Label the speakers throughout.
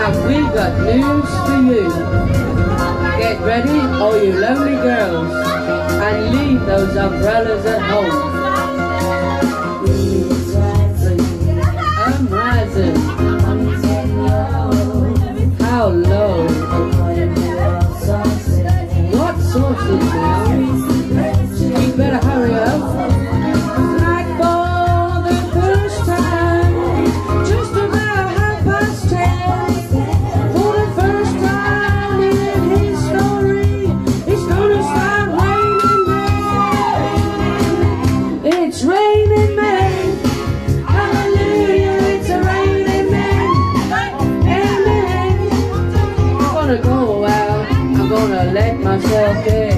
Speaker 1: have we got news for you. Get ready, all you lonely girls, and leave those umbrellas at home. I'm rising. How low? What sauces now? You better hurry up. Like for the first time, just about 10:30. For the first time in history, it's gonna start raining men. It's raining men. Hallelujah, it's a raining men. Amen. I'm gonna go out. I'm gonna let myself get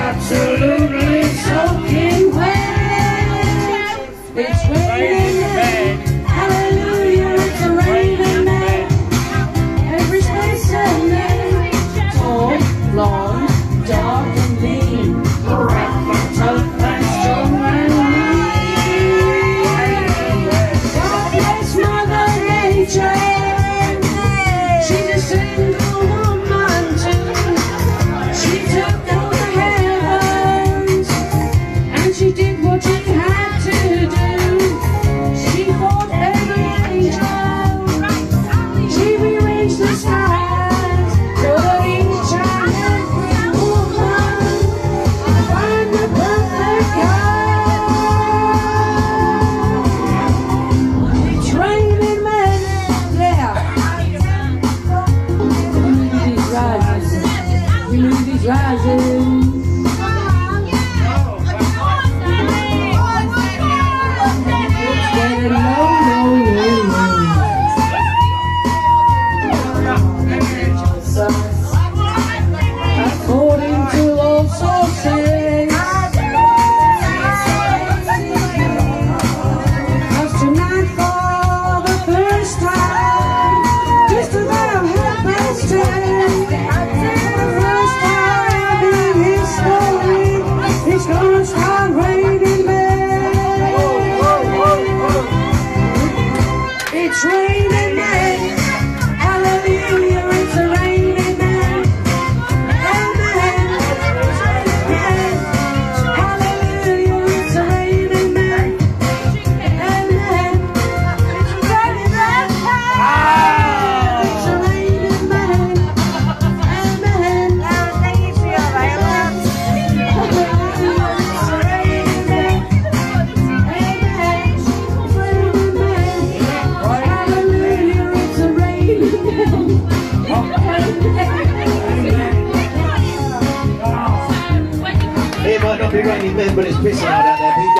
Speaker 1: absolutely soaking wet. It's raining men. Hallelujah, it's a raining men. Every space and name, tall, blonde, dark and lean, rough and tough and strong and lean. God bless Mother Nature. She's a single woman too. She took all the heavens and she did what she had to do. She fought every angel. She rearranged the skies for each and every woman to find the perfect guy. It's raining men, yeah. Humidity's rising. Humidity's rising. It's getting low, low, low, low. According to all sources, as tonight for the first time, just about 10:30. For the first time in history, it's gonna start raining men. It's raining men. Hallelujah, it's a raining men. Amen. Hallelujah, it's a raining men. Amen. It's raining men. It's a raining men. Amen. It's a raining men.
Speaker 2: It might not be raining men, but it's pissing out out there, people.